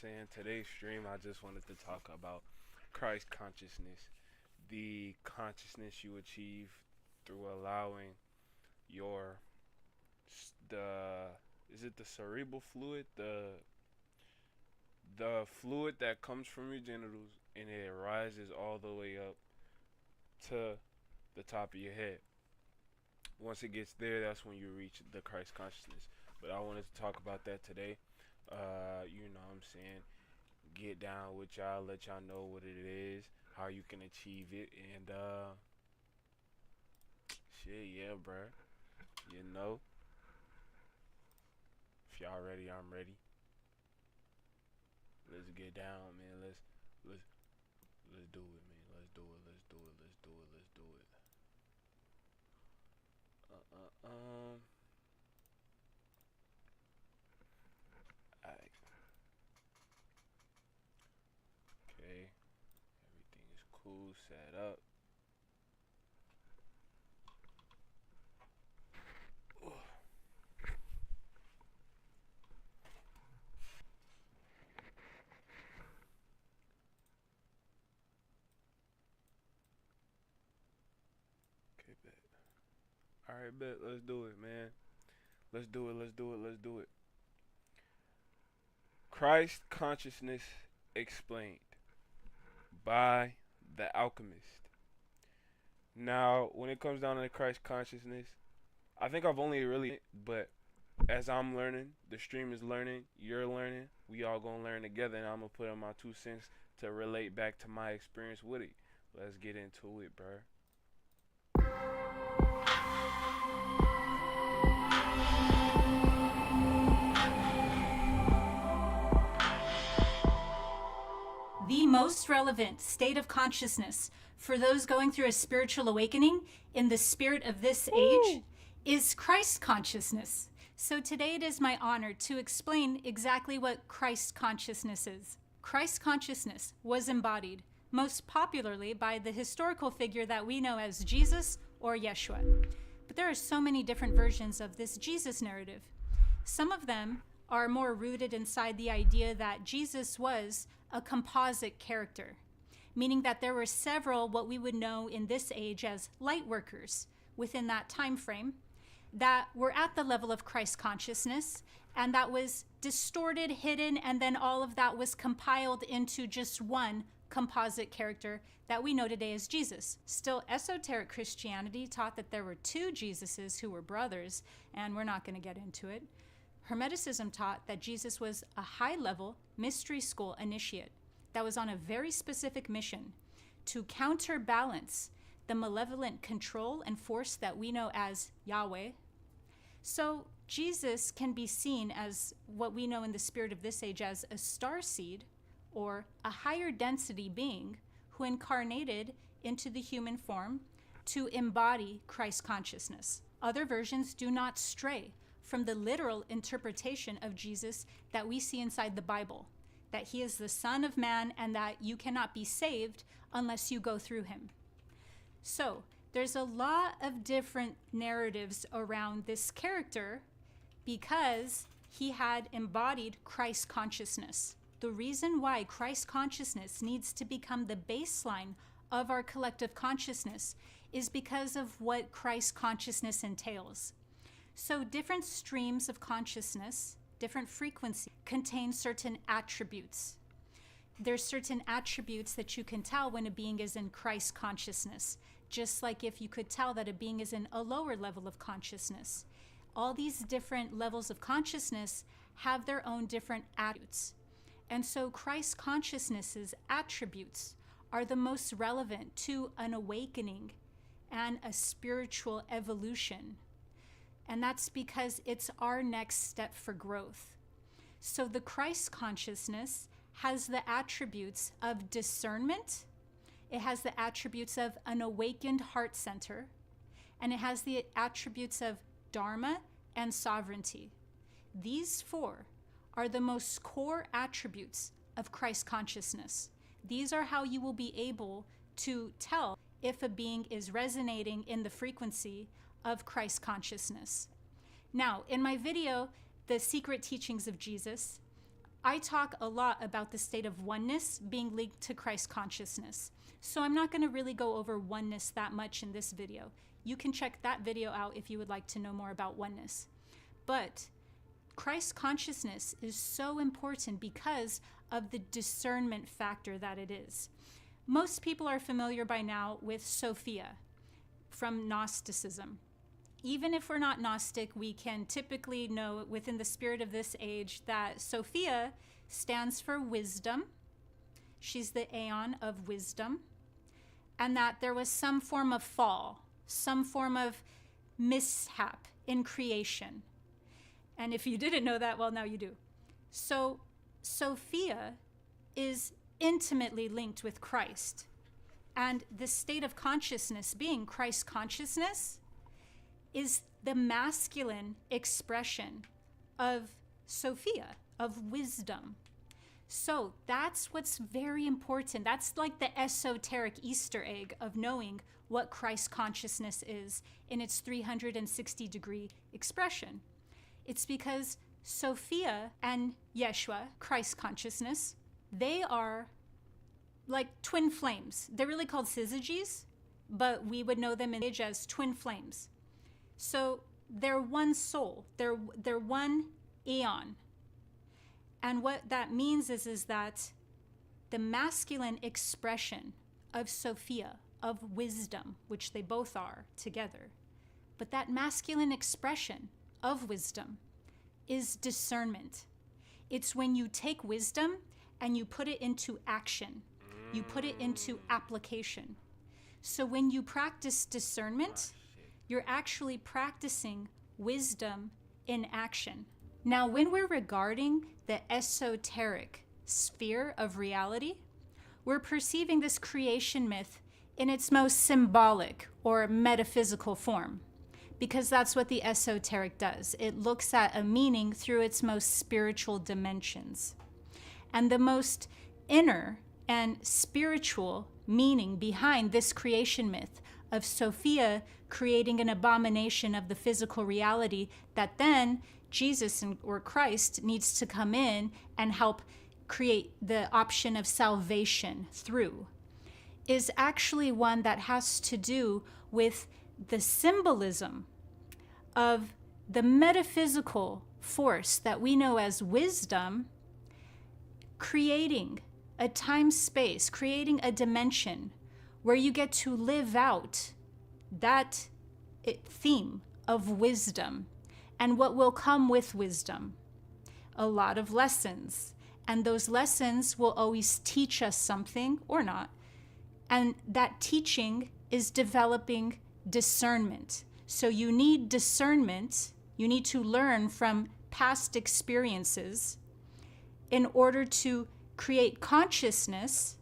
saying? Today's stream, I just wanted to talk about Christ consciousness, the consciousness you achieve through allowing your the is it the cerebral fluid, the fluid that comes from your genitals and it rises all the way up to the top of your head. Once it gets there, that's when you reach the Christ consciousness. But I wanted to talk about that today. You know what I'm saying? Get down with y'all, let y'all know what it is, how you can achieve it, and shit, yeah, bruh. You know, if y'all ready, I'm ready. Let's get down, man. Let's let's do it, man. Let's do it. Let's do it. Let's do it. Let's do it. Uh. Alright. Okay. Everything is cool. Set up. Okay, bet. Alright, bet. Let's do it, man. Let's do it. Let's do it. Let's do it. Christ consciousness explained by the alchemist. Now, when it comes down to Christ consciousness, I think I've only really, but as I'm learning, the stream is learning, you're learning, we all gonna learn together, and I'm gonna put in my 2 cents to relate back to my experience with it. Let's get into it, bruh. The most relevant state of consciousness for those going through a spiritual awakening in the spirit of this age is Christ consciousness. So today it is my honor to explain exactly what Christ consciousness is. Christ consciousness was embodied most popularly by the historical figure that we know as Jesus or Yeshua. But there are so many different versions of this Jesus narrative. Some of them are more rooted inside the idea that Jesus was a composite character, meaning that there were several what we would know in this age as light workers within that time frame that were at the level of Christ consciousness, and that was distorted, hidden, and then all of that was compiled into just one composite character that we know today as Jesus. Still, esoteric Christianity taught that there were two Jesuses who were brothers, and we're not going to get into it. Hermeticism taught that Jesus was a high-level mystery school initiate that was on a very specific mission to counterbalance the malevolent control and force that we know as Yahweh. So Jesus can be seen as what we know in the spirit of this age as a starseed, or a higher density being who incarnated into the human form to embody Christ consciousness. Other versions do not stray from the literal interpretation of Jesus that we see inside the Bible, that he is the Son of Man and that you cannot be saved unless you go through him. So there's a lot of different narratives around this character because he had embodied Christ consciousness. The reason why Christ consciousness needs to become the baseline of our collective consciousness is because of what Christ consciousness entails. So different streams of consciousness, different frequencies, contain certain attributes. There's certain attributes that you can tell when a being is in Christ consciousness, just like if you could tell that a being is in a lower level of consciousness. All these different levels of consciousness have their own different attributes. And so Christ consciousness's attributes are the most relevant to an awakening and a spiritual evolution. And that's because it's our next step for growth. So the Christ consciousness has the attributes of discernment, it has the attributes of an awakened heart center, and it has the attributes of Dharma and sovereignty. These four are the most core attributes of Christ consciousness. These are how you will be able to tell if a being is resonating in the frequency of Christ consciousness. Now, in my video, The Secret Teachings of Jesus, I talk a lot about the state of oneness being linked to Christ consciousness. So I'm not going to really go over oneness that much in this video. You can check that video out if you would like to know more about oneness. But Christ consciousness is so important because of the discernment factor that it is. Most people are familiar by now with Sophia from Gnosticism. Even if we're not Gnostic, we can typically know within the spirit of this age that Sophia stands for wisdom. She's the aeon of wisdom. And that there was some form of fall, some form of mishap in creation. And if you didn't know that, well, now you do. So Sophia is intimately linked with Christ. And the state of consciousness being Christ consciousness is the masculine expression of Sophia, of wisdom. So that's what's very important. That's like the esoteric Easter egg of knowing what Christ consciousness is in its 360-degree expression. It's because Sophia and Yeshua, Christ consciousness, they are like twin flames. They're really called syzygies, but we would know them in age as twin flames. So they're one soul. They're one eon. And what that means is that the masculine expression of Sophia, of wisdom, which they both are together, but that masculine expression of wisdom is discernment. It's when you take wisdom and you put it into action. You put it into application. So when you practice discernment, you're actually practicing wisdom in action. Now, when we're regarding the esoteric sphere of reality, we're perceiving this creation myth in its most symbolic or metaphysical form, because that's what the esoteric does. It looks at a meaning through its most spiritual dimensions. And the most inner and spiritual meaning behind this creation myth of Sophia creating an abomination of the physical reality that then Jesus or Christ needs to come in and help create the option of salvation through, is actually one that has to do with the symbolism of the metaphysical force that we know as wisdom, creating a time-space, creating a dimension where you get to live out that theme of wisdom and what will come with wisdom. A lot of lessons. And those lessons will always teach us something or not. And that teaching is developing discernment. So you need discernment. You need to learn from past experiences in order to create consciousness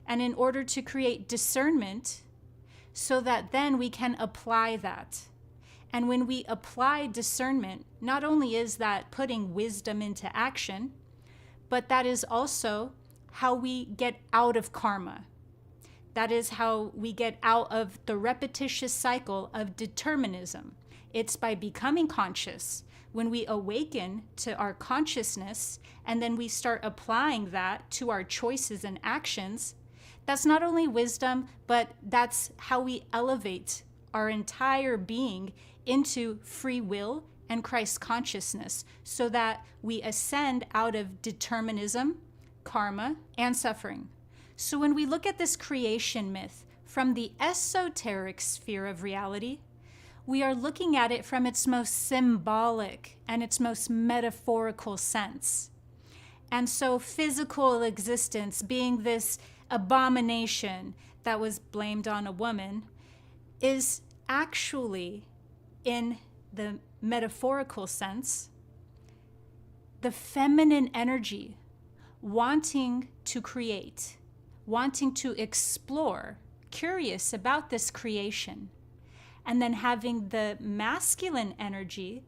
and in order to create discernment, so that then we can apply that. And when we apply discernment, not only is that putting wisdom into action, but that is also how we get out of karma. That is how we get out of the repetitious cycle of determinism. It's by becoming conscious. When we awaken to our consciousness and then we start applying that to our choices and actions, that's not only wisdom, but that's how we elevate our entire being into free will and Christ consciousness, so that we ascend out of determinism, karma, and suffering. So when we look at this creation myth from the esoteric sphere of reality, we are looking at it from its most symbolic and its most metaphorical sense. And so physical existence being this abomination that was blamed on a woman is actually, in the metaphorical sense, the feminine energy wanting to create, wanting to explore, curious about this creation, and then having the masculine energy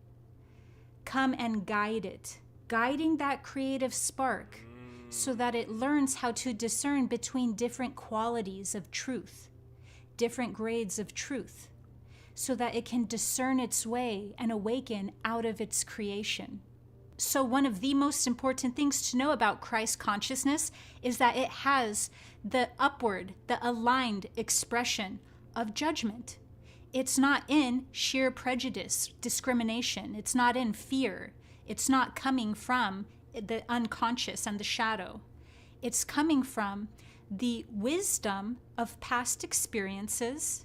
come and guide it, guiding that creative spark so that it learns how to discern between different qualities of truth, different grades of truth, so that it can discern its way and awaken out of its creation. So, one of the most important things to know about Christ consciousness is that it has the upward, the aligned expression of judgment. It's not in sheer prejudice, discrimination. It's not in fear. It's not coming from the unconscious and the shadow. It's coming from the wisdom of past experiences,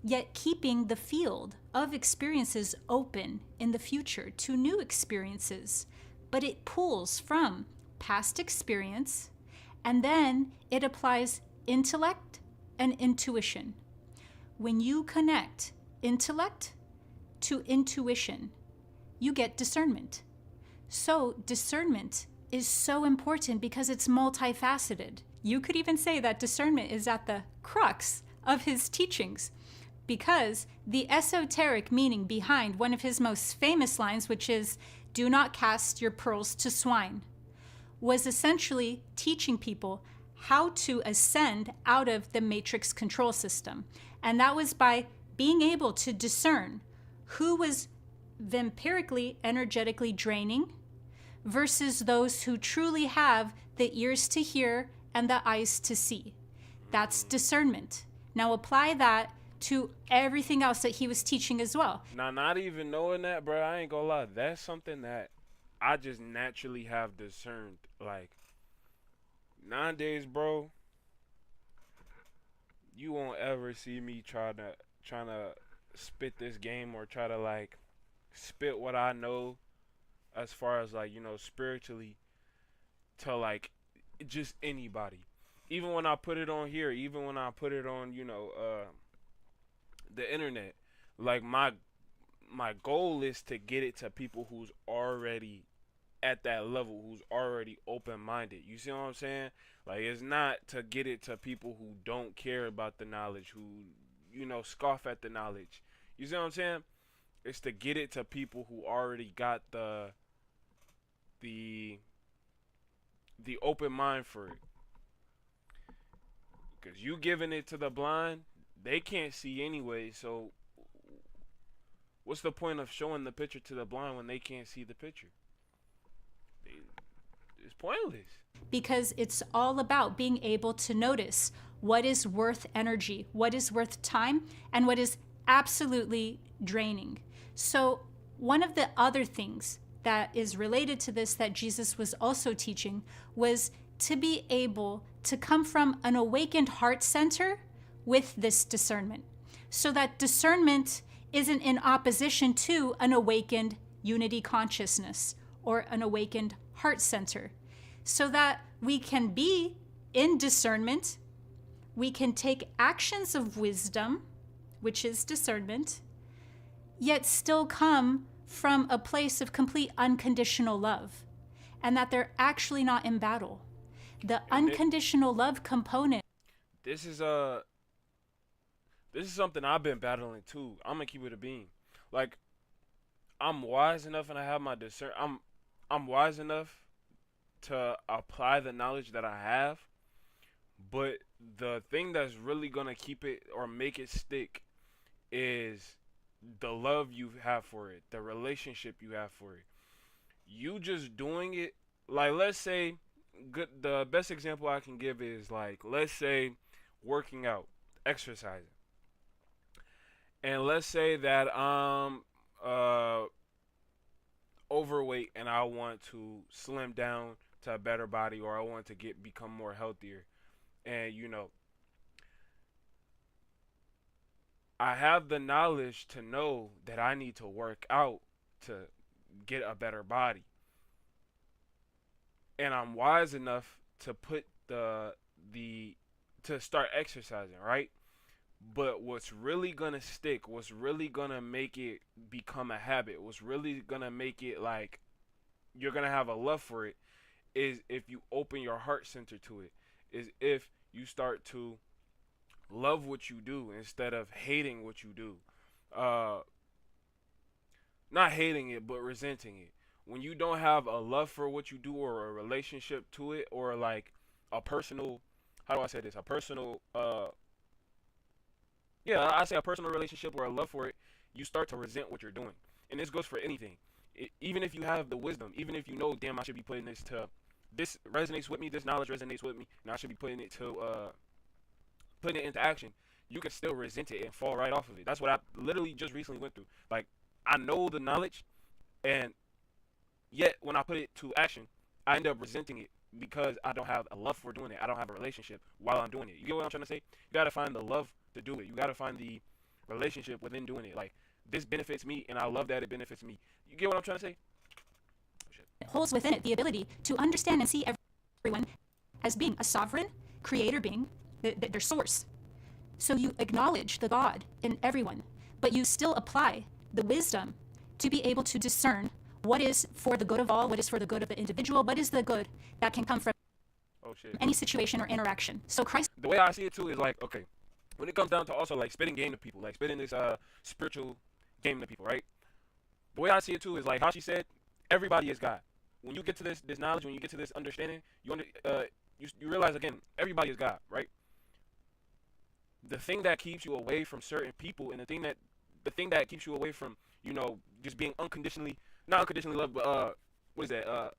yet keeping the field of experiences open in the future to new experiences. But it pulls from past experience, and then it applies intellect and intuition. When you connect intellect to intuition, you get discernment. So discernment is so important because it's multifaceted. You could even say that discernment is at the crux of his teachings, because the esoteric meaning behind one of his most famous lines, which is, "Do not cast your pearls to swine," was essentially teaching people how to ascend out of the matrix control system. And that was by being able to discern who was vampirically, energetically draining versus those who truly have the ears to hear and the eyes to see. That's discernment. Now apply that to everything else that he was teaching as well. Now, not even knowing that, bro, I ain't gonna lie. That's something that I just naturally have discerned. Like, nowadays, bro, you won't ever see me trying to spit this game or try to like spit what I know as far as like, spiritually to like just anybody. Even when I put it on here, even when I put it on, the internet, like my goal is to get it to people who's already at that level, who's already open-minded. You see what I'm saying? Like, it's not to get it to people who don't care about the knowledge, who scoff at the knowledge. You see what I'm saying? It's to get it to people who already got the open mind for it. Because you giving it to the blind, they can't see anyway. So what's the point of showing the picture to the blind when they can't see the picture? It's pointless. Because it's all about being able to notice what is worth energy, what is worth time, and what is absolutely draining. So one of the other things that is related to this that Jesus was also teaching was to be able to come from an awakened heart center with this discernment. So that discernment isn't in opposition to an awakened unity consciousness or an awakened heart center. So that we can be in discernment, we can take actions of wisdom, which is discernment, yet still come from a place of complete unconditional love, and that they're actually not in battle. The unconditional love component. This is something I've been battling too. I'm gonna keep it a beam. Like, I'm wise enough and I have my discern. I'm wise enough to apply the knowledge that I have, but the thing that's really gonna keep it or make it stick is the love you have for it, the relationship you have for it. You just doing it, like, let's say, the best example I can give is, like, let's say working out, exercising, and let's say that I'm overweight and I want to slim down to a better body, or I want to become more healthier, and I have the knowledge to know that I need to work out to get a better body. And I'm wise enough to put to start exercising, right? But what's really going to stick, what's really going to make it become a habit, what's really going to make it like you're going to have a love for it is if you open your heart center to it. Is if you start to love what you do instead of hating what you do. Not hating it, but resenting it. When you don't have a love for what you do or a relationship to it, or like a personal, how do I say this? A personal, yeah, I say a personal relationship or a love for it, you start to resent what you're doing. And this goes for anything. Even if you have the wisdom, even if you know, damn, I should be putting this resonates with me, this knowledge resonates with me, and I should be putting it into action, you can still resent it and fall right off of it. That's what I literally just recently went through. Like, I know the knowledge, and yet when I put it to action, I end up resenting it because I don't have a love for doing it. I don't have a relationship while I'm doing it. You get what I'm trying to say? You gotta find the love to do it. You gotta find the relationship within doing it. Like, this benefits me, and I love that it benefits me. You get what I'm trying to say? It holds within it the ability to understand and see everyone as being a sovereign creator being, their source. So you acknowledge the God in everyone, but you still apply the wisdom to be able to discern what is for the good of all, what is for the good of the individual, what is the good that can come from any situation or interaction. So Christ... The way I see it too is like, okay, when it comes down to also like spitting game to people, like spitting this spiritual game to people, right? The way I see it too is like how she said, everybody is God. When you get to this knowledge, when you get to this understanding, you realize again, everybody is God, right? The thing that keeps you away from certain people, and the thing that keeps you away from, just being not unconditionally loved, but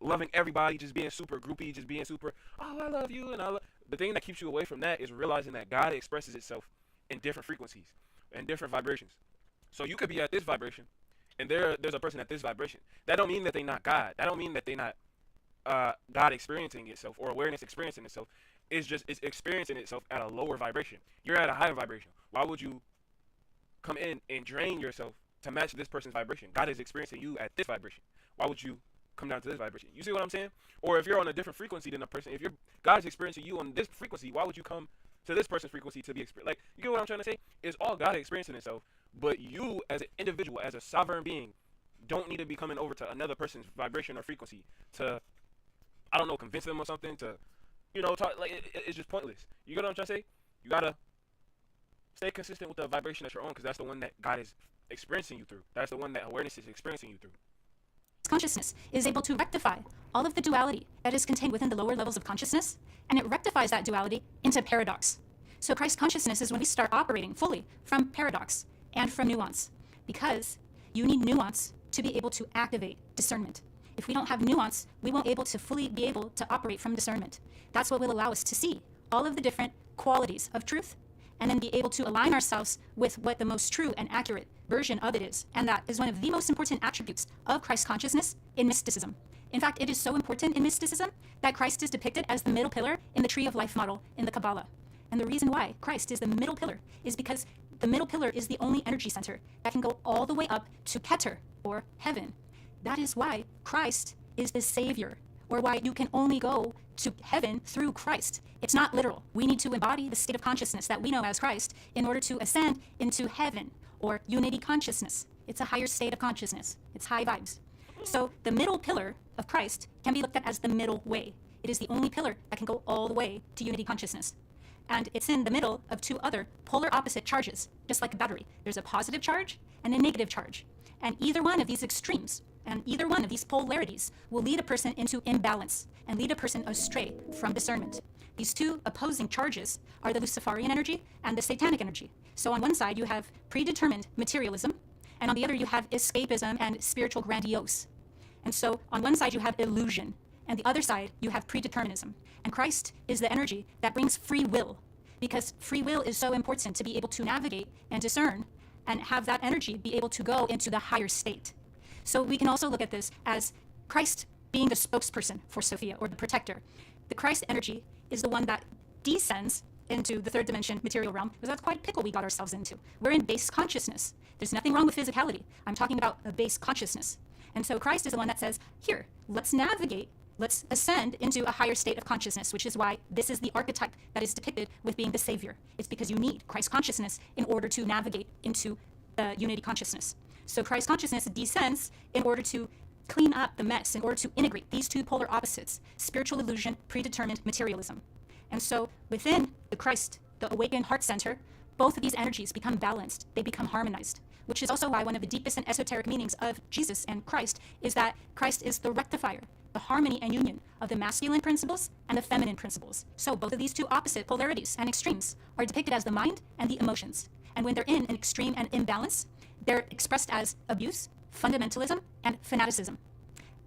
loving everybody, just being super groupie, just being super, oh, I love you, and the thing that keeps you away from that is realizing that God expresses itself in different frequencies and different vibrations. So you could be at this vibration, and there's a person at this vibration. That don't mean that they're not God. That don't mean that they're not God experiencing itself or awareness experiencing itself. It's experiencing itself at a lower vibration. You're at a higher vibration. Why would you come in and drain yourself to match this person's vibration? God is experiencing you at this vibration. Why would you come down to this vibration? You see what I'm saying? Or if you're on a different frequency than a person, if God is experiencing you on this frequency, why would you come to this person's frequency to be experienced? Like, you get what I'm trying to say? It's all God experiencing itself. But you, as an individual, as a sovereign being, don't need to be coming over to another person's vibration or frequency to, I don't know, convince them or something, to, talk. Like, it's just pointless. You get what I'm trying to say? You gotta stay consistent with the vibration that you're on, because that's the one that God is experiencing you through. That's the one that awareness is experiencing you through. Consciousness is able to rectify all of the duality that is contained within the lower levels of consciousness, and it rectifies that duality into paradox. So Christ consciousness is when we start operating fully from paradox and from nuance, because you need nuance to be able to activate discernment. If we don't have nuance, we won't able to fully be able to operate from discernment. That's what will allow us to see all of the different qualities of truth, and then be able to align ourselves with what the most true and accurate version of it is. And that is one of the most important attributes of Christ consciousness in mysticism. In fact, it is so important in mysticism that Christ is depicted as the middle pillar in the tree of life model in the Kabbalah. And the reason why Christ is the middle pillar is because the middle pillar is the only energy center that can go all the way up to Keter, or heaven. That is why Christ is the savior, or why you can only go to heaven through Christ. It's not literal. We need to embody the state of consciousness that we know as Christ in order to ascend into heaven, or unity consciousness. It's a higher state of consciousness. It's high vibes. So the middle pillar of Christ can be looked at as the middle way. It is the only pillar that can go all the way to unity consciousness. And it's in the middle of two other polar opposite charges, just like a battery. There's a positive charge and a negative charge. And either one of these extremes and either one of these polarities will lead a person into imbalance and lead a person astray from discernment. These two opposing charges are the Luciferian energy and the Satanic energy. So on one side you have predetermined materialism, and on the other you have escapism and spiritual grandiose. And so on one side you have illusion, and the other side you have predeterminism. And Christ is the energy that brings free will, because free will is so important to be able to navigate and discern and have that energy be able to go into the higher state. So we can also look at this as Christ being the spokesperson for Sophia, or the protector. The Christ energy is the one that descends into the third dimension material realm, because that's quite a pickle we got ourselves into. We're in base consciousness. There's nothing wrong with physicality. I'm talking about a base consciousness. And so Christ is the one that says, here, let's navigate, let's ascend into a higher state of consciousness, which is why this is the archetype that is depicted with being the savior. It's because you need Christ consciousness in order to navigate into unity consciousness. So Christ consciousness descends in order to clean up the mess, in order to integrate these two polar opposites, spiritual illusion, predetermined materialism. And so within the Christ, the awakened heart center, both of these energies become balanced, they become harmonized, which is also why one of the deepest and esoteric meanings of Jesus and Christ is that Christ is the rectifier, the harmony and union of the masculine principles and the feminine principles. So both of these two opposite polarities and extremes are depicted as the mind and the emotions. And when they're in an extreme and imbalance, they're expressed as abuse, fundamentalism and fanaticism.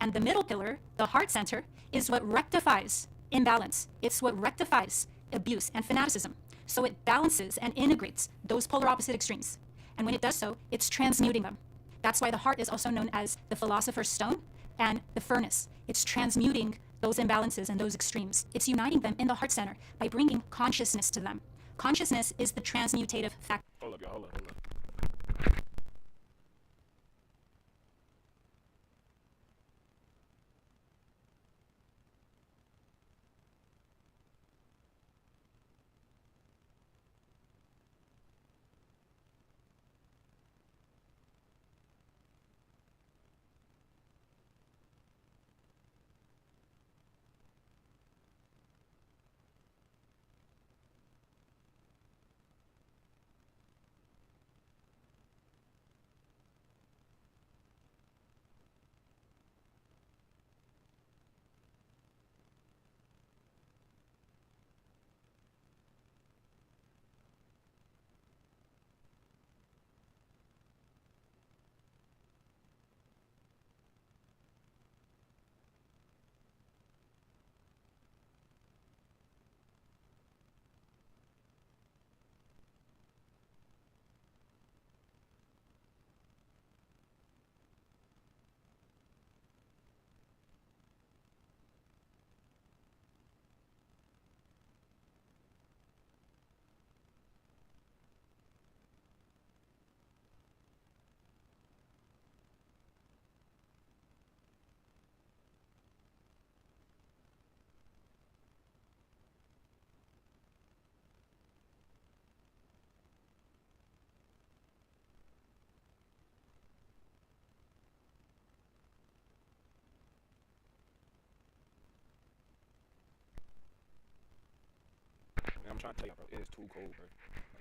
And the middle pillar, the heart center, is what rectifies imbalance. It's what rectifies abuse and fanaticism. So it balances and integrates those polar opposite extremes. And when it does so, it's transmuting them. That's why the heart is also known as the philosopher's stone and the furnace. It's transmuting those imbalances and those extremes. It's uniting them in the heart center by bringing consciousness to them. Consciousness is the transmutative factor. Hold up, y'all. Hold up. I'm trying to tell y'all, bro. It is too cold,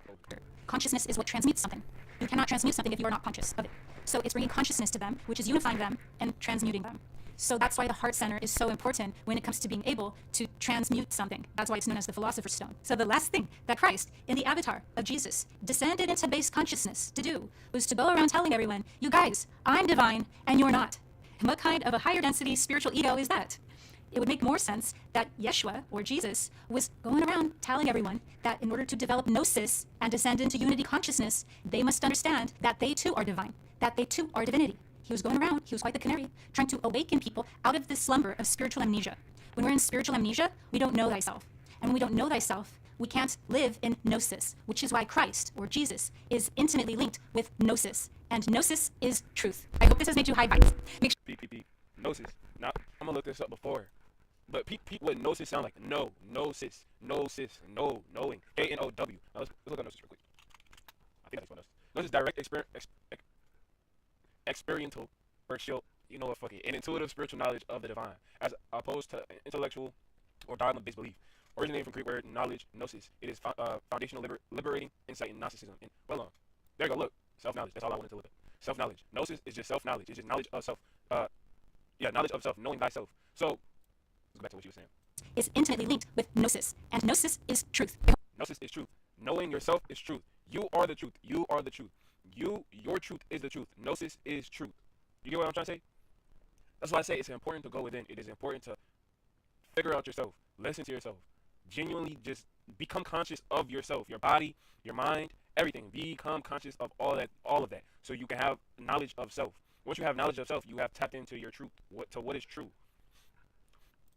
bro. Consciousness is what transmutes something. You cannot transmute something if you are not conscious of it. So it's bringing consciousness to them, which is unifying them and transmuting them. So that's why the heart center is so important when it comes to being able to transmute something. That's why it's known as the philosopher's stone. So the last thing that Christ, in the avatar of Jesus, descended into base consciousness to do was to go around telling everyone, you guys, I'm divine and you're not. And what kind of a higher density spiritual ego is that? It would make more sense that Yeshua, or Jesus, was going around telling everyone that in order to develop gnosis and descend into unity consciousness, they must understand that they too are divine, that they too are divinity. He was going around, he was quite the canary, trying to awaken people out of this slumber of spiritual amnesia. When we're in spiritual amnesia, we don't know thyself. And when we don't know thyself, we can't live in gnosis, which is why Christ, or Jesus, is intimately linked with gnosis. And gnosis is truth. I hope this has made you high vibes. Gnosis. Now, I'm gonna look this up before. But what gnosis sound like? No, gnosis, gnosis, no, knowing. A-N-O-W. Now let's look at gnosis real quick. I think that's what gnosis. Gnosis is direct experiential, or an intuitive spiritual knowledge of the divine, as opposed to intellectual or dogma-based belief. Originating from Greek word knowledge, gnosis. It is foundational, liberating insight in Gnosticism. There you go. Look, self-knowledge. That's all I wanted to look at. Self-knowledge. Gnosis is just self-knowledge. It's just knowledge of self. Knowledge of self, knowing thyself. So. Let's go back to what you were saying. Is intimately linked with gnosis, and gnosis is truth. Gnosis is truth. Knowing yourself is truth. You are the truth. You are the truth. Your truth is the truth. Gnosis is truth. You get what I'm trying to say? That's why I say it's important to go within. It is important to figure out yourself. Listen to yourself. Genuinely just become conscious of yourself, your body, your mind, everything. Become conscious of all of that, so you can have knowledge of self. Once you have knowledge of self, you have tapped into your truth, what is true.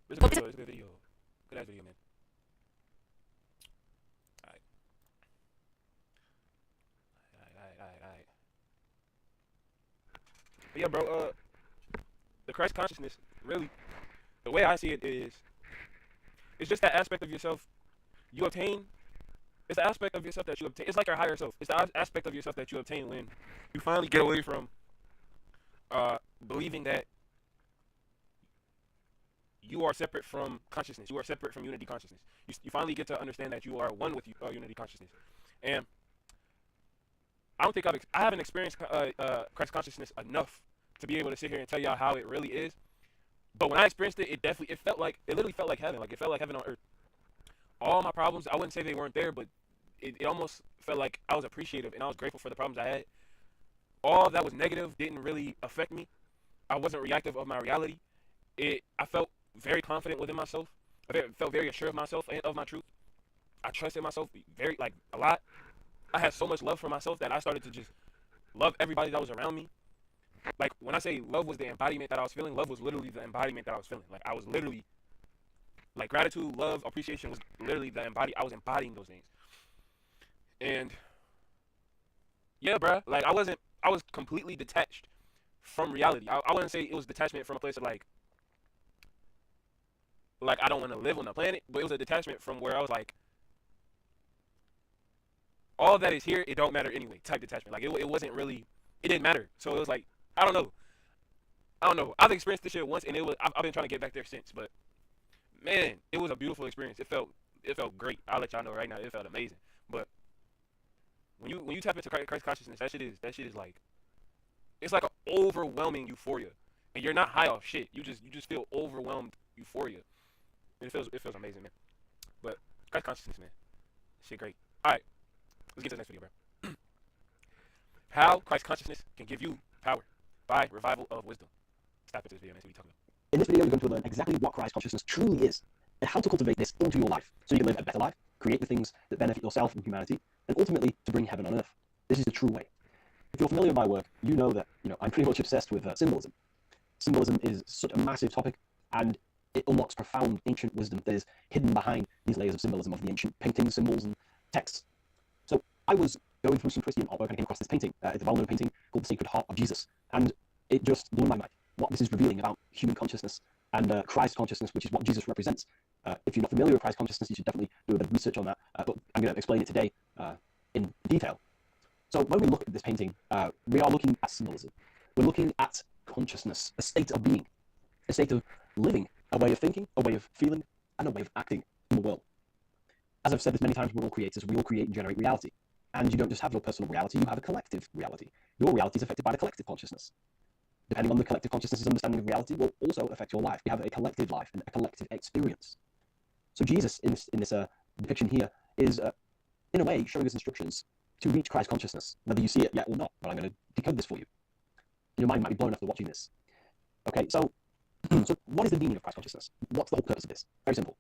It's a good video. Good ass video, man. Alright. But yeah, bro, the Christ consciousness, really, the way I see it is, it's just that aspect of yourself you obtain. It's the aspect of yourself that you obtain. It's like your higher self. It's the aspect of yourself that you obtain when you finally get away from believing that you are separate from consciousness. You are separate from unity consciousness. You finally get to understand that you are one with unity consciousness. And I don't think I haven't experienced Christ consciousness enough to be able to sit here and tell y'all how it really is. But when I experienced it, it literally felt like heaven. Like it felt like heaven on earth. All my problems, I wouldn't say they weren't there, but it almost felt like I was appreciative and I was grateful for the problems I had. all that was negative didn't really affect me. I wasn't reactive of my reality. I felt very confident within myself. Felt very assured of myself and of my truth. I trusted myself very like a lot. I had so much love for myself that I started to just love everybody that was around me. Like when I say love was the embodiment that I was feeling, love was literally the embodiment that I was feeling. Like I was literally like gratitude, love, appreciation was literally the I was embodying those things. And yeah, bruh, like I was completely detached from reality. I wouldn't say it was detachment from a place of like I don't want to live on the planet, but it was a detachment from where I was like, all that is here, it don't matter anyway. Type detachment. Like it wasn't really, it didn't matter. So it was like, I don't know. I don't know. I've experienced this shit once, and I've been trying to get back there since. But man, it was a beautiful experience. It felt great. I'll let y'all know right now. It felt amazing. But when you tap into Christ consciousness, that shit is like, it's like an overwhelming euphoria, and you're not high off shit. You just feel overwhelmed euphoria. It feels amazing, man. But Christ consciousness, man, shit great. All right, let's get to the next video, bro. How Christ consciousness can give you power by revival of wisdom. Stop at this video, man. See what we talking about. In this video, you're going to learn exactly what Christ consciousness truly is and how to cultivate this into your life so you can live a better life, create the things that benefit yourself and humanity, and ultimately to bring heaven on earth. This is the true way. If you're familiar with my work, you know that I'm pretty much obsessed with symbolism. Symbolism is such a massive topic, and it unlocks profound ancient wisdom that is hidden behind these layers of symbolism of the ancient paintings, symbols, and texts. So I was going through some Christian artwork and I came across this painting. It's a well-known painting called The Sacred Heart of Jesus, and it just blew my mind. What this is revealing about human consciousness and Christ consciousness, which is what Jesus represents. If you're not familiar with Christ consciousness, you should definitely do a bit of research on that, but I'm going to explain it today in detail. So when we look at this painting, we are looking at symbolism. We're looking at consciousness, a state of being, a state of living, a way of thinking, a way of feeling, and a way of acting in the world. As I've said this many times, we're all creators. We all create and generate reality. And you don't just have your personal reality, you have a collective reality. Your reality is affected by the collective consciousness. Depending on the collective consciousness' understanding of reality will also affect your life. We have a collective life and a collective experience. So Jesus, in this depiction here, is, in a way, showing us instructions to reach Christ consciousness, whether you see it yet or not. But I'm going to decode this for you. Your mind might be blown after watching this. Okay, so what is the meaning of Christ consciousness? What's the whole purpose of this? Very simple.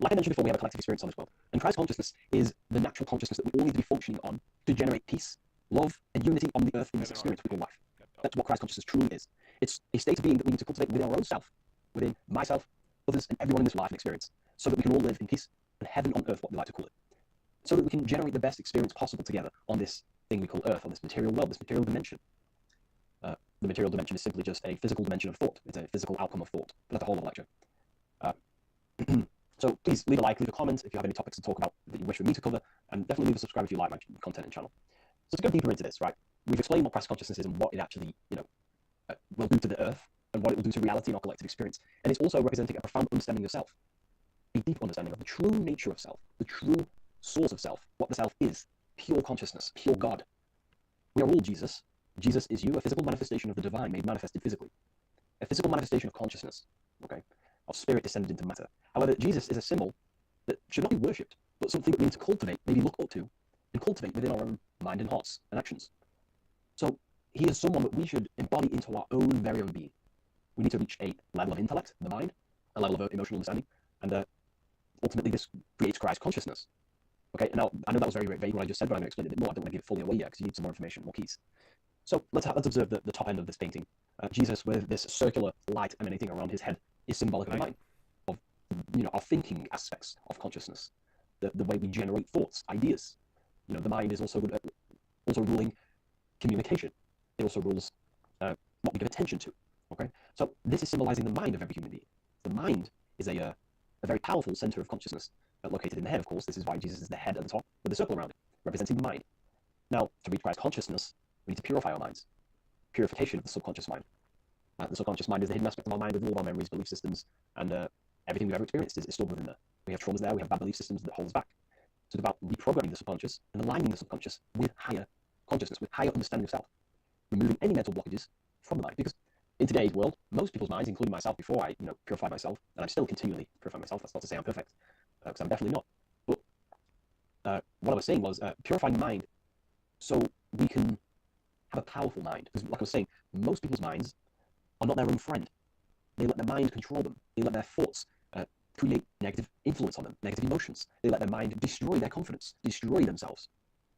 Like I mentioned before, we have a collective experience on this world. And Christ consciousness is the natural consciousness that we all need to be functioning on to generate peace, love, and unity on the earth in this experience we call life. That's what Christ consciousness truly is. It's a state of being that we need to cultivate within our own self, within myself, others, and everyone in this life and experience, so that we can all live in peace and heaven on earth, what we like to call it. So that we can generate the best experience possible together on this thing we call earth, on this material world, this material dimension. The material dimension is simply just a physical dimension of thought. It's a physical outcome of thought. But that's a whole other lecture. So please leave a like, leave a comment if you have any topics to talk about that you wish for me to cover, and definitely leave a subscribe if you like my content and channel. So to go deeper into this, right, we've explained what Christ consciousness is and what it actually, will do to the earth and what it will do to reality and our collective experience. And it's also representing a profound understanding of self, a deep understanding of the true nature of self, the true source of self, what the self is, pure consciousness, pure God. We are all Jesus. Jesus is you, a physical manifestation of the divine made manifested physically, a physical manifestation of consciousness, okay, of spirit descended into matter. However, Jesus is a symbol that should not be worshipped, but something that we need to cultivate, maybe look up to, and cultivate within our own mind and hearts and actions. So he is someone that we should embody into our own very own being. We need to reach a level of intellect, the mind, a level of emotional understanding, and ultimately this creates Christ consciousness. Okay, now I know that was very, very vague what I just said, but I'm going to explain it a bit more. I don't want to give it fully away yet because you need some more information, more keys. So let's observe the top end of this painting. Jesus with this circular light emanating around his head is symbolic of the mind, of our thinking aspects of consciousness, the way we generate thoughts, ideas. The mind is also good at also ruling communication. It also rules what we give attention to. Okay, so this is symbolizing the mind of every human being. The mind is a very powerful center of consciousness located in the head. Of course, this is why Jesus is the head at the top with a circle around it, representing the mind. Now, to reach Christ consciousness, we need to purify our minds. Purification of the subconscious mind. The subconscious mind is the hidden aspect of our mind with all of our memories, belief systems, and everything we've ever experienced is stored within there. We have traumas there, we have bad belief systems that hold us back. So it's about reprogramming the subconscious and aligning the subconscious with higher consciousness, with higher understanding of self. Removing any mental blockages from the mind. Because in today's world, most people's minds, including myself before I purified myself, and I'm still continually purifying myself, that's not to say I'm perfect, because I'm definitely not. But what I was saying was purifying the mind so we can have a powerful mind. Because, like I was saying, most people's minds are not their own friend. They let their mind control them. They let their thoughts create negative influence on them, negative emotions. They let their mind destroy their confidence, destroy themselves.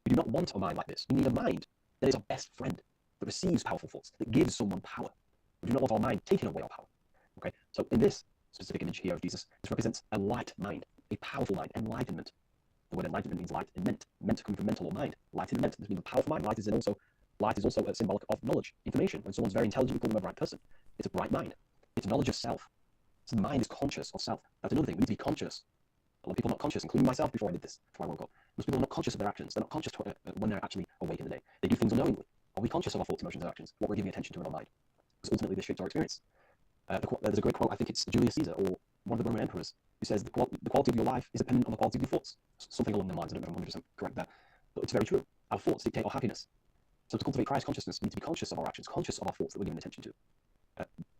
We do not want a mind like this. We need a mind that is our best friend, that receives powerful thoughts, that gives someone power. We do not want our mind taking away our power. Okay, so in this specific image here of Jesus, this represents a light mind, a powerful mind, enlightenment. The word enlightenment means light and meant coming from mental or mind. Light and meant. This means a powerful mind. Light is also a symbolic of knowledge, information. When someone's very intelligent, we call them a bright person. It's a bright mind. It's knowledge of self. So the mind is conscious of self. That's another thing. We need to be conscious. A lot of people are not conscious, including myself before I did this, before I woke up. Most people are not conscious of their actions. They're not conscious when they're actually awake in the day. They do things unknowingly. Are we conscious of our thoughts, emotions, and actions? What we're giving attention to in our mind? Because ultimately this shapes our experience. There's a great quote, I think it's Julius Caesar or one of the Roman emperors, who says the quality of your life is dependent on the quality of your thoughts. Something along the lines, I don't know if I'm 100% correct there. But it's very true. Our thoughts dictate our happiness. So to cultivate Christ consciousness, we need to be conscious of our actions, conscious of our thoughts that we're giving attention to.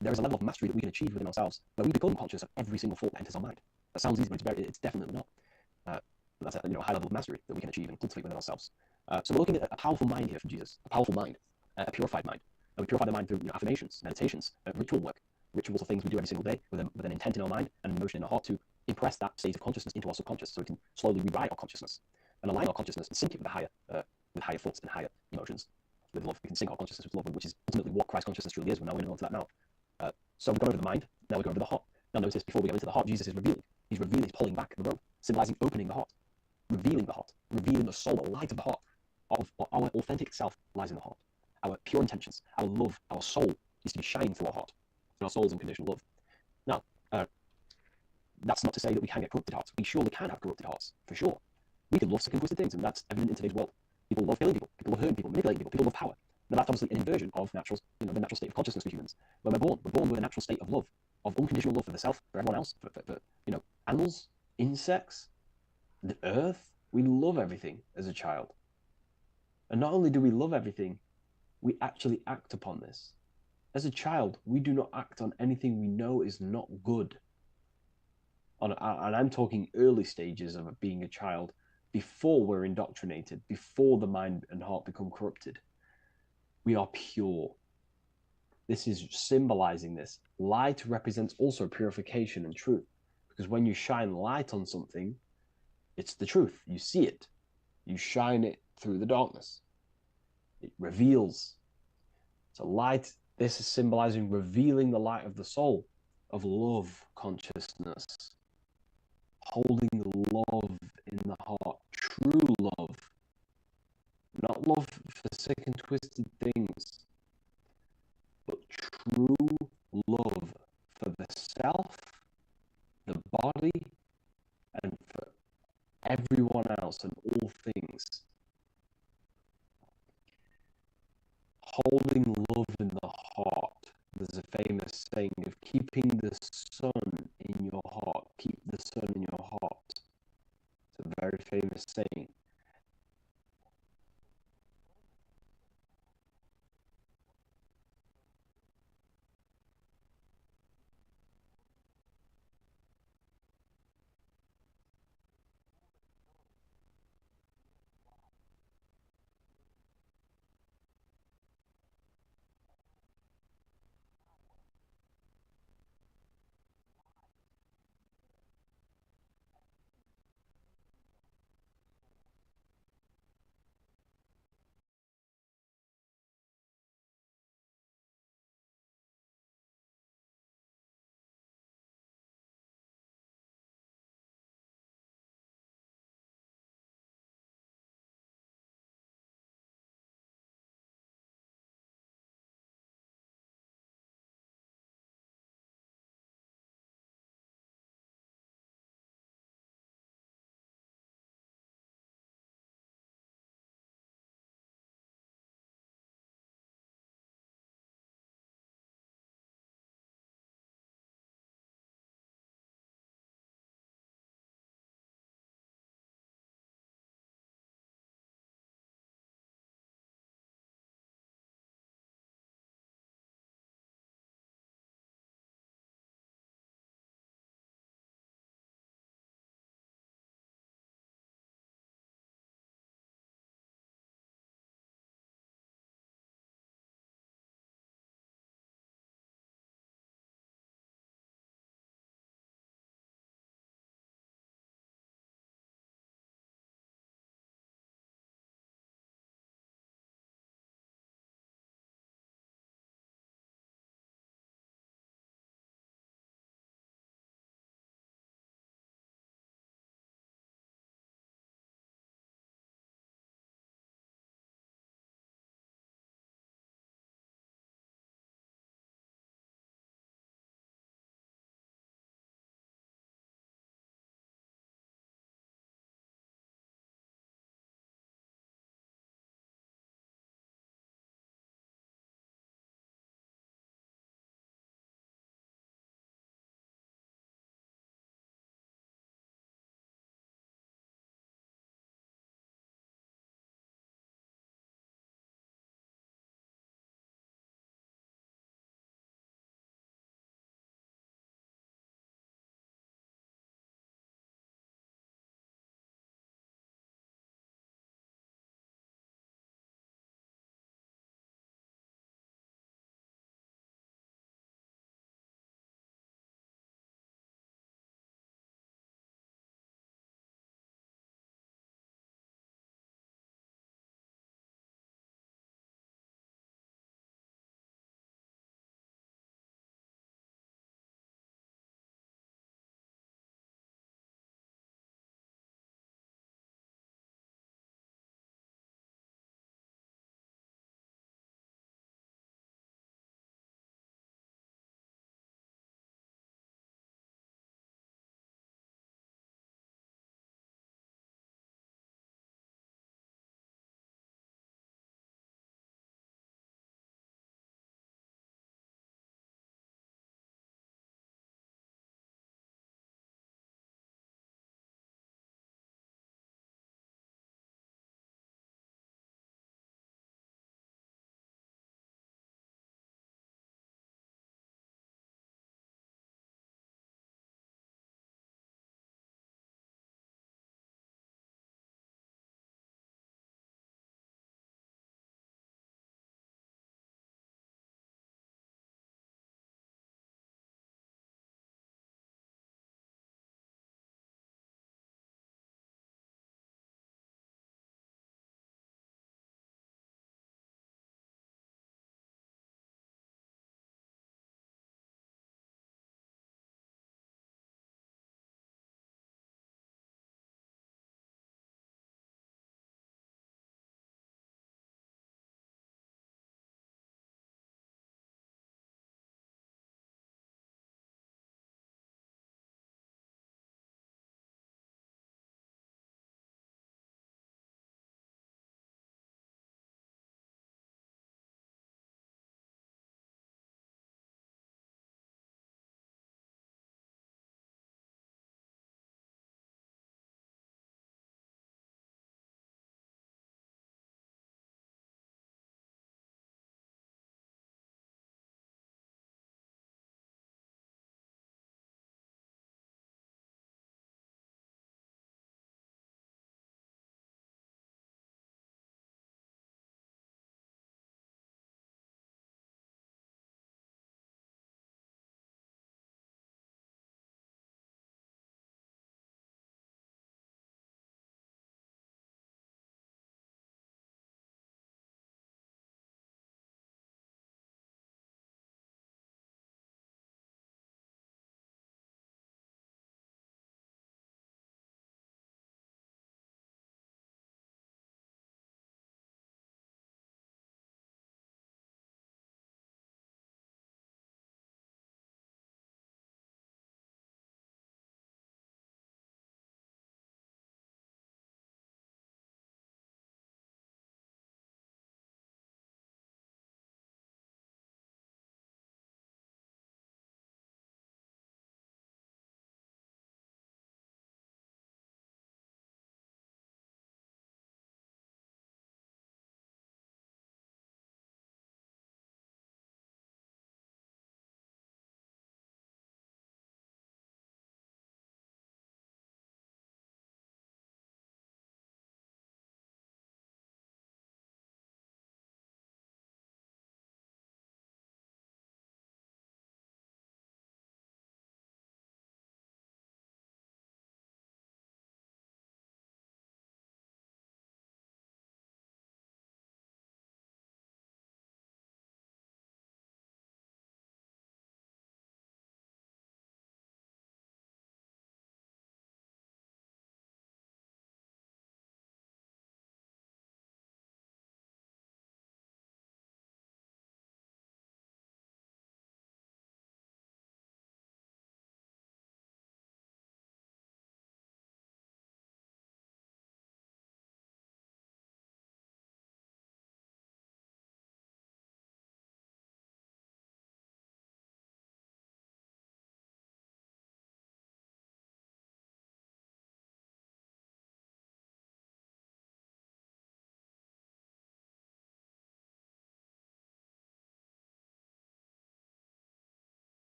There is a level of mastery that we can achieve within ourselves where we become conscious of every single thought that enters our mind. That sounds easy, but it's definitely not. But that's a high level of mastery that we can achieve and cultivate within ourselves. So we're looking at a powerful mind here from Jesus, a powerful mind, a purified mind. And we purify the mind through affirmations, meditations, ritual work. Rituals are things we do every single day with an intent in our mind and an emotion in our heart to impress that state of consciousness into our subconscious, so we can slowly rewrite our consciousness and align our consciousness and sync it with higher thoughts and higher emotions. With love, we can sync our consciousness with love, which is ultimately what Christ consciousness truly is. We're now going to go into that now. So we've gone over the mind, now we go over the heart. Now notice, before we go into the heart, Jesus is revealing. He's pulling back the robe, symbolizing opening the heart, revealing the soul, the light of the heart. Our authentic self lies in the heart. Our pure intentions, our love, our soul needs to be shining through our heart. And our soul's unconditional love. Now, that's not to say that we can get corrupted hearts. We surely can have corrupted hearts, for sure. We can love sick and twisted things, and that's evident in today's world. People love killing people, people love hurting people, manipulating people, people love power. Now that's obviously an inversion of the natural state of consciousness for humans. When we're born with a natural state of love, of unconditional love for the self, for everyone else, for animals, insects, the earth. We love everything as a child. And not only do we love everything, we actually act upon this. As a child, we do not act on anything we know is not good. And I'm talking early stages of being a child, before we're indoctrinated, before the mind and heart become corrupted. We are pure. This is symbolizing this. Light represents also purification and truth. Because when you shine light on something, it's the truth. You see it. You shine it through the darkness. It reveals. So light, this is symbolizing revealing the light of the soul, of love consciousness. Holding love in the heart. True love. Not love for sick and twisted things, but true love for the self, the body, and for everyone else and all things. Holding love in the heart. There's a famous saying of keeping the sun in your heart. Keep the sun in your heart. It's a very famous saying.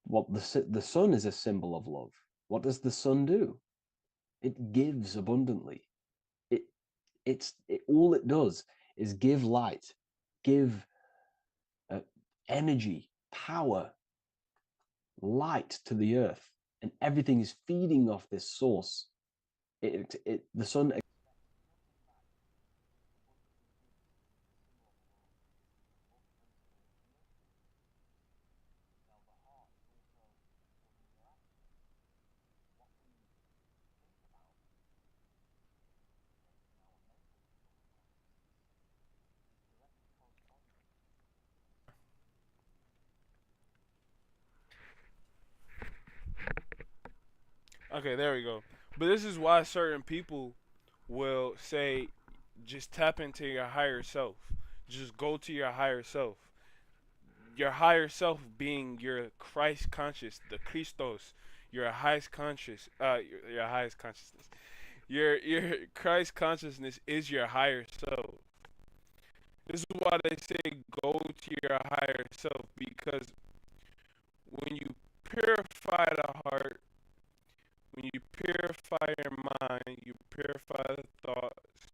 What the sun is a symbol of love. What does the sun do? It gives abundantly. It all it does is give light, give uh, energy, power, light to the earth, and everything is feeding off this source. The sun. Okay, there we go. But this is why certain people will say, just tap into your higher self. Just go to your higher self. Your higher self being your Christ conscious, the Christos, your highest conscious, your highest consciousness. Your Christ consciousness is your higher self. This is why they say go to your higher self, because when you purify the heart, when you purify your mind, you purify the thoughts,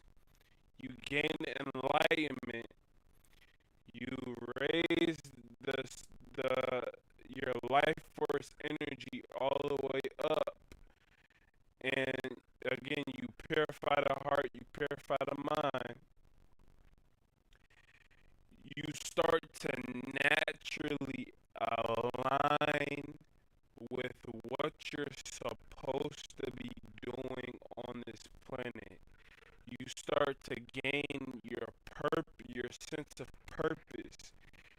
you gain enlightenment, you raise the the your life force energy all the way up, and again you purify the heart, you purify the mind. You start to naturally align with what you're supposed to be doing on this planet. You start to gain your sense of purpose.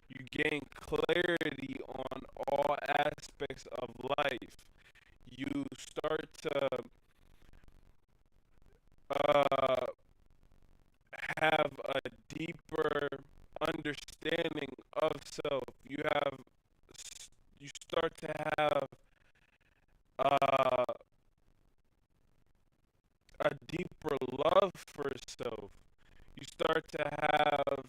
You gain clarity on all aspects of life. You start to uh, have a deeper understanding of self. You start to have uh, a deeper love for self. You start to have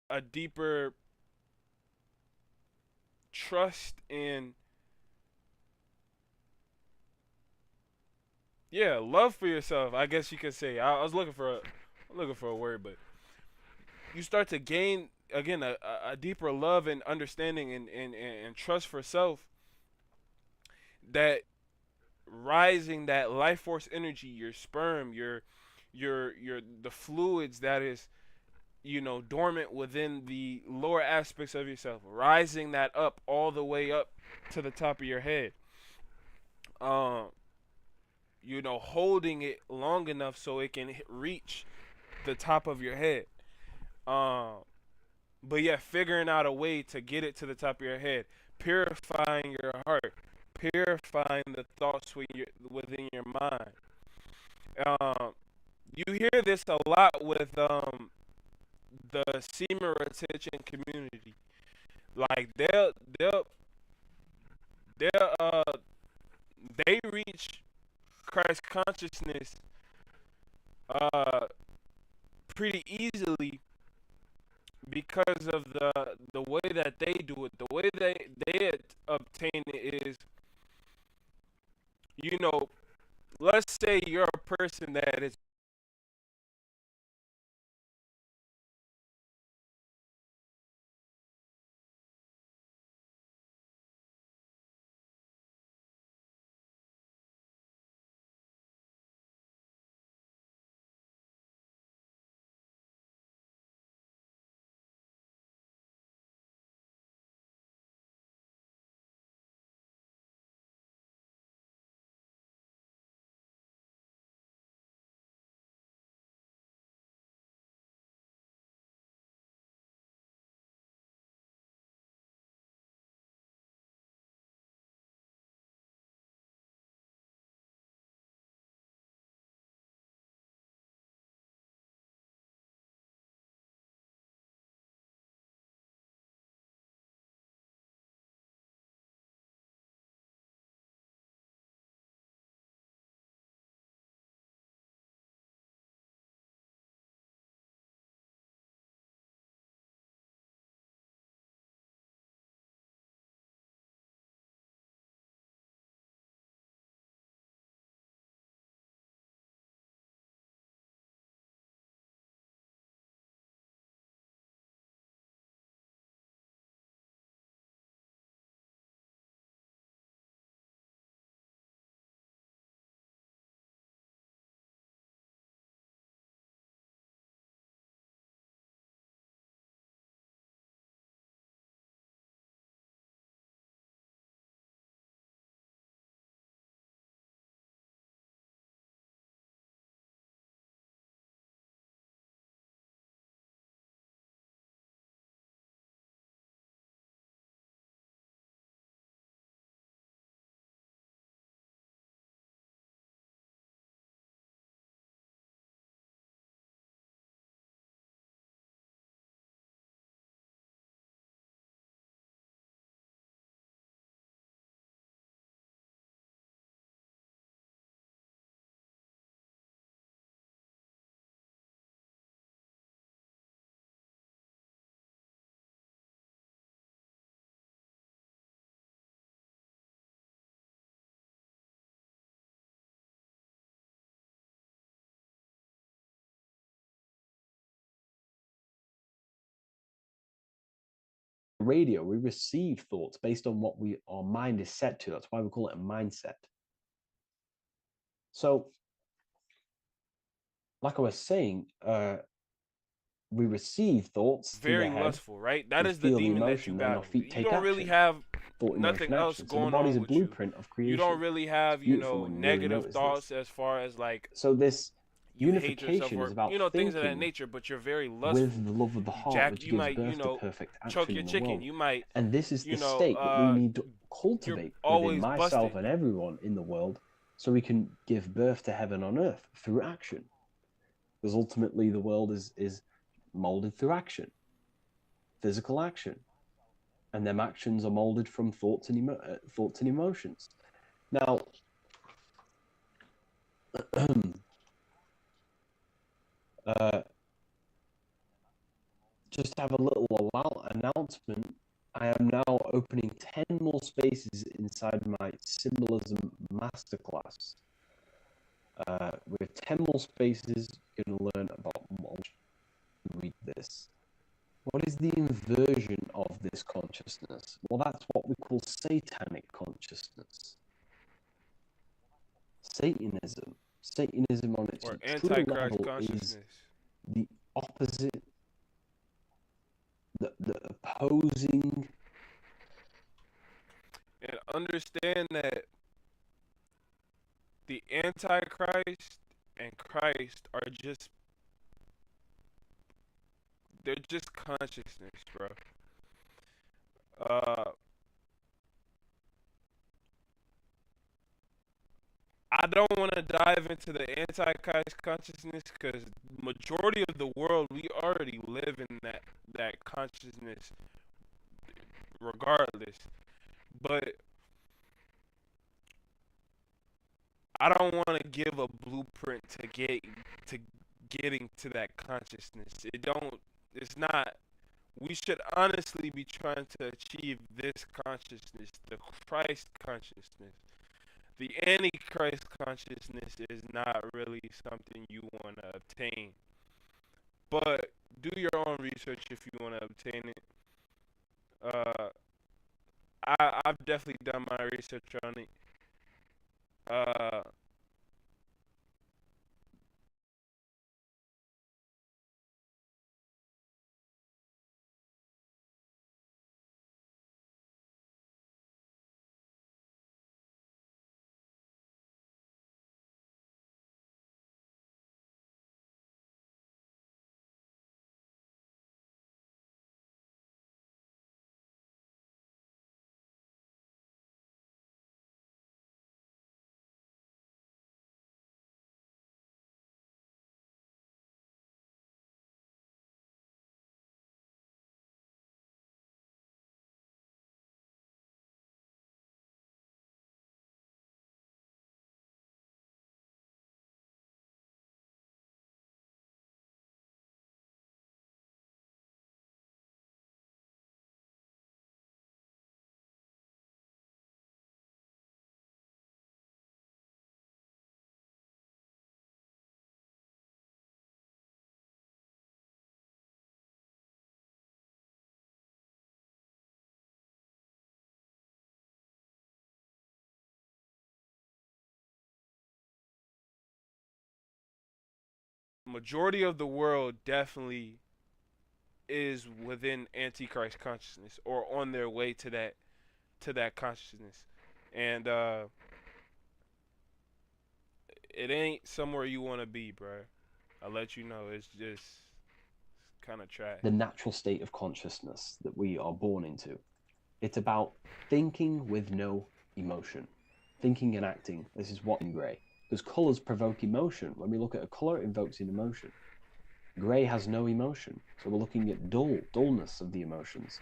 a deeper trust in, yeah, love for yourself. I guess you could say. I was looking for a word, but you start to gain again a deeper love and understanding and trust for self, that rising that life force energy, your sperm, your the fluids that is, dormant within the lower aspects of yourself, rising that up all the way up to the top of your head. Um, holding it long enough so it can reach the top of your head. Um, but yeah, figuring out a way to get it to the top of your head, purifying your heart, purifying the thoughts within your mind. Um, you hear this a lot with the semen retention community. Like they'll they reach Christ consciousness uh pretty easily because of the way that they do it. The way they obtain it is, you know, let's say you're a person that is Radio, we receive thoughts based on what our mind is set to. That's why we call it a mindset. So, like I was saying, we receive thoughts through the very head. lustful, right? That We is the feel the demon that you emotion, then our battle. feet You take don't really action. have Thought, nothing emotion, else action. So the going body's on a with you. blueprint of You creation. don't really It's have, beautiful when you really negative notice thoughts this. as far as like So this you hate yourself unification or is about things of that thinking nature, but you're very with lustful. the love of the heart, which You gives might, birth to perfect choke action your in the chicken. world. You might, And this is you the know, state that we need to you're cultivate within always busted. myself and everyone in the world, so we can give birth to heaven on earth through action. Because ultimately the world is molded through action, physical action. And them actions are molded from thoughts and emotions. Now, just have a little announcement. I am now opening 10 more spaces inside my symbolism masterclass. With 10 more spaces, you're going to learn about read this. What is the inversion of this consciousness? Well, that's what we call satanic consciousness. Satanism. Satanism on its Or true antichrist level is consciousness. the opposite, the opposing. And understand that the antichrist and Christ are just, they're just consciousness, bro. Uh, I don't want to dive into the antichrist consciousness because majority of the world, we already live in that consciousness regardless. But I don't want to give a blueprint to getting to that consciousness. It's not. We should honestly be trying to achieve this consciousness, the Christ consciousness. The Antichrist consciousness is not really something you want to obtain. But do your own research if you want to obtain it. Uh, I've definitely done my research on it. Uh, Majority of the world definitely is within antichrist consciousness or on their way to that consciousness. And it ain't somewhere you want to be, bro. I'll let you know. It's just kind of trash. The natural state of consciousness that we are born into. It's about thinking with no emotion. Thinking and acting. This is what in grey. Because colours provoke emotion. When we look at a colour, it invokes an emotion. Grey has no emotion. So we're looking at dullness of the emotions.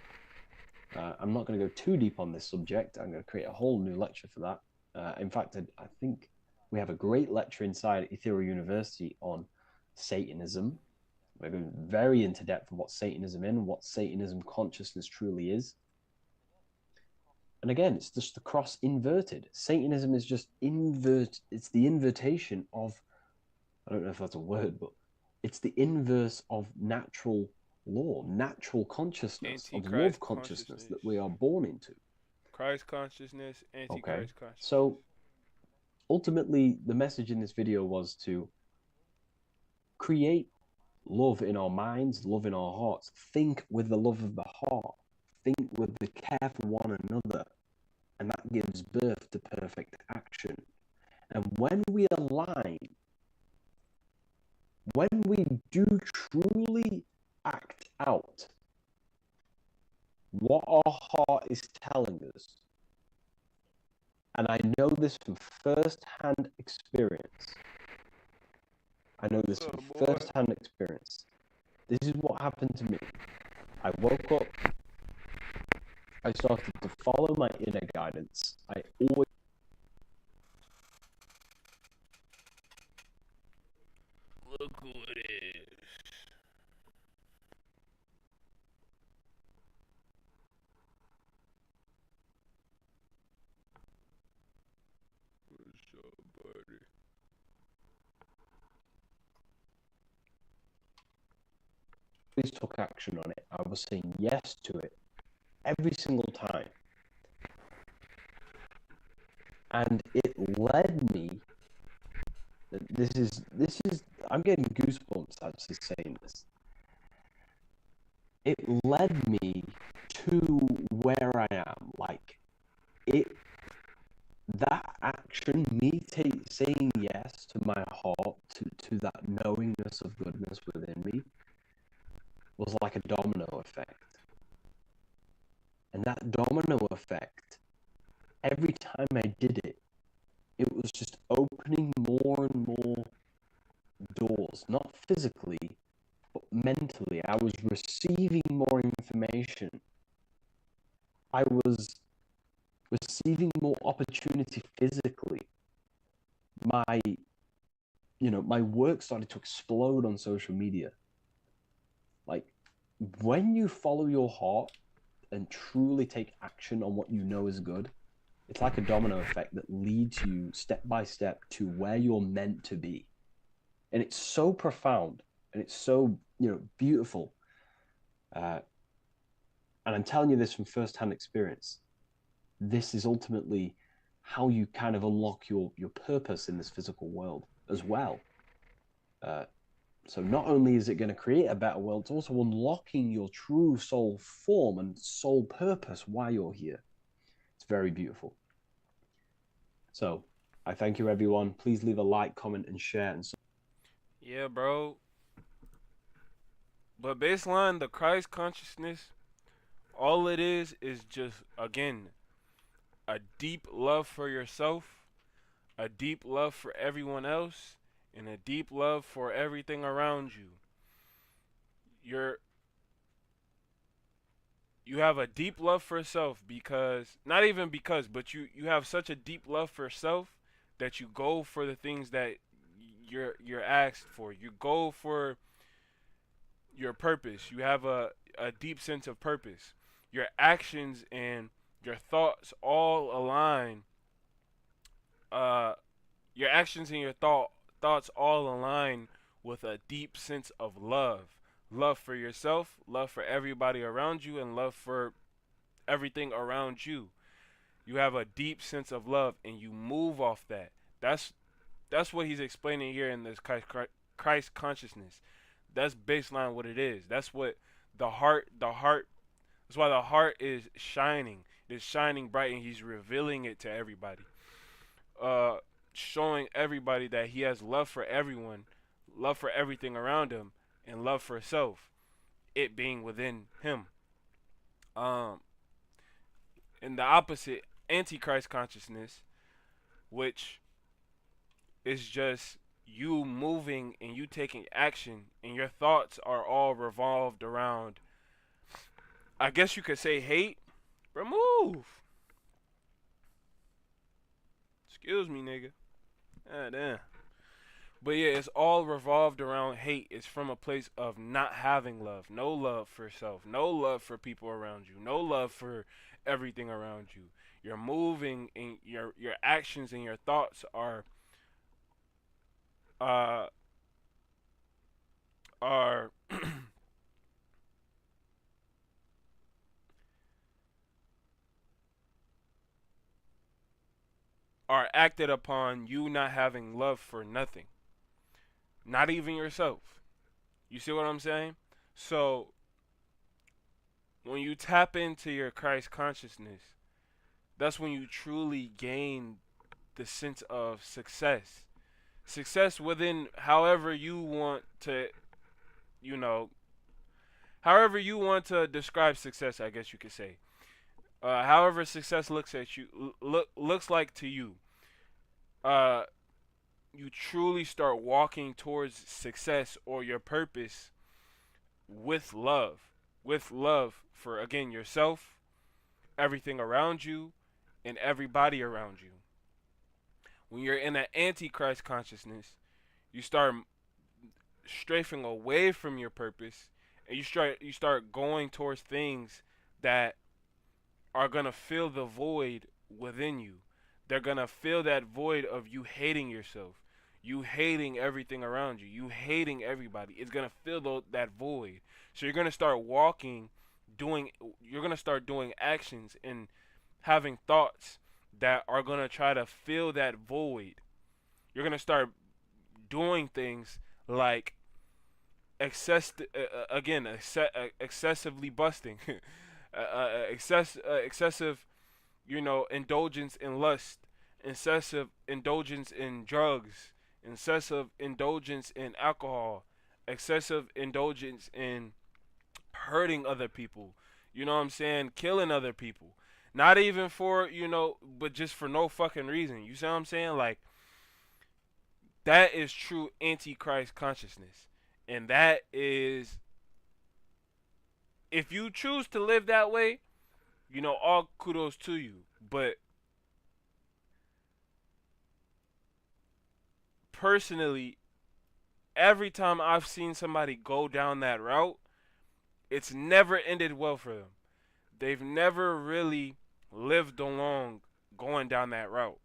I'm not going to go too deep on this subject. I'm going to create a whole new lecture for that. In fact, I think we have a great lecture inside Ethereal University on Satanism. We're going very into depth of what Satanism is and what Satanism consciousness truly is. And again, it's just the cross inverted. Satanism is just it's the invertation of, I don't know if that's a word, but it's the inverse of natural law, natural consciousness, of love consciousness that we are born into. Christ consciousness, antichrist consciousness. So ultimately, the message in this video was to create love in our minds, love in our hearts. Think with the love of the heart. Think with the care for one another. And that gives birth to perfect action. And when we align, when we do truly act out what our heart is telling us, and I know this from first-hand experience. This is what happened to me. I woke up. I started to follow my inner guidance. I always. Look who it is. always took action on it. I was saying yes to it every single time. And it led me, this is, I'm getting goosebumps actually saying this. It led me to where I am. Like, that action, me saying yes to my heart, to that knowingness of goodness within me, was like a domino effect. And that domino effect, every time I did it, it was just opening more and more doors, not physically, but mentally. I was receiving more information. I was receiving more opportunity physically. My work started to explode on social media. Like, when you follow your heart and truly take action on what you know is good, it's like a domino effect that leads you step by step to where you're meant to be. And it's so profound and it's so, beautiful. And I'm telling you this from firsthand experience. This is ultimately how you kind of unlock your purpose in this physical world as well. So not only is it going to create a better world, it's also unlocking your true soul form and soul purpose while you're here. It's very beautiful. So I thank you, everyone. Please leave a like, comment, and share. And Yeah, bro. But baseline, the Christ consciousness, all it is just, again, a deep love for yourself, a deep love for everyone else, and a deep love for everything around you. You have a deep love for self because, not even because, but you have such a deep love for self that you go for the things that you're asked for. You go for your purpose. You have a deep sense of purpose. Your actions and your thoughts all align. Uh, your actions and your thoughts all align with a deep sense of love. Love for yourself, love for everybody around you, and love for everything around you. You have a deep sense of love, and you move off that. That's what he's explaining here in this Christ consciousness. That's baseline what it is. That's what the heart. That's why the heart is shining. It's shining bright, and he's revealing it to everybody. Uh, Showing everybody that he has love for everyone, love for everything around him, and love for self. It being within him. Um, and the opposite, antichrist consciousness, which is just you moving and you taking action, and your thoughts are all revolved around, I guess you could say, hate. Remove. Excuse me, nigga. Ah, damn. But yeah, it's all revolved around hate. It's from a place of not having love. No love for self. No love for people around you. No love for everything around you. You're moving, and your actions and your thoughts uh are are acted upon you not having love for nothing. Not even yourself. You see what I'm saying? So when you tap into your Christ consciousness, that's when you truly gain the sense of success. Success within however you want to, you know, however you want to describe success, I guess you could say. However success looks like to you. Uh, you truly start walking towards success or your purpose with love. With love for, again, yourself, everything around you, and everybody around you. When you're in that antichrist consciousness, you start strafing away from your purpose, and you start going towards things that are going to fill the void within you. They're going to fill that void of you hating yourself. you hating everything around you, you hating everybody. It's gonna fill that void. So you're gonna start you're gonna start doing actions and having thoughts that are gonna try to fill that void. You're gonna start doing things like excessively busting, excessive, indulgence in lust, excessive indulgence in drugs, excessive indulgence in alcohol, excessive indulgence in hurting other people. You know what I'm saying? Killing other people. Not even for, but just for no fucking reason. You see what I'm saying? Like, that is true antichrist consciousness. And that is, if you choose to live that way, all kudos to you. But personally, every time I've seen somebody go down that route, it's never ended well for them. They've never really lived along going down that route.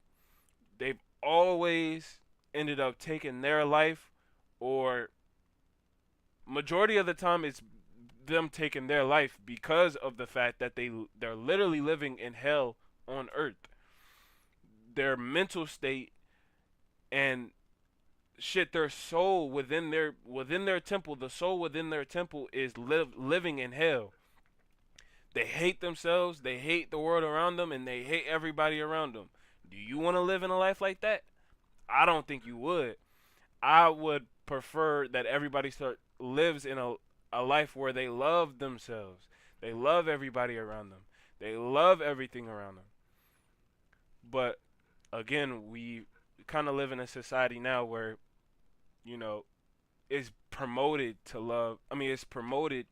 They've always ended up taking their life, or majority of the time it's them taking their life because of the fact that they're literally living in hell on earth. Their mental state and shit, their soul within their temple, the soul within their temple is living in hell. They hate themselves, they hate the world around them, and they hate everybody around them. Do you want to live in a life like that? I don't think you would. I would prefer that everybody lives in a life where they love themselves. They love everybody around them. They love everything around them. But again, we kind of live in a society now where, it's promoted to love. I mean, it's promoted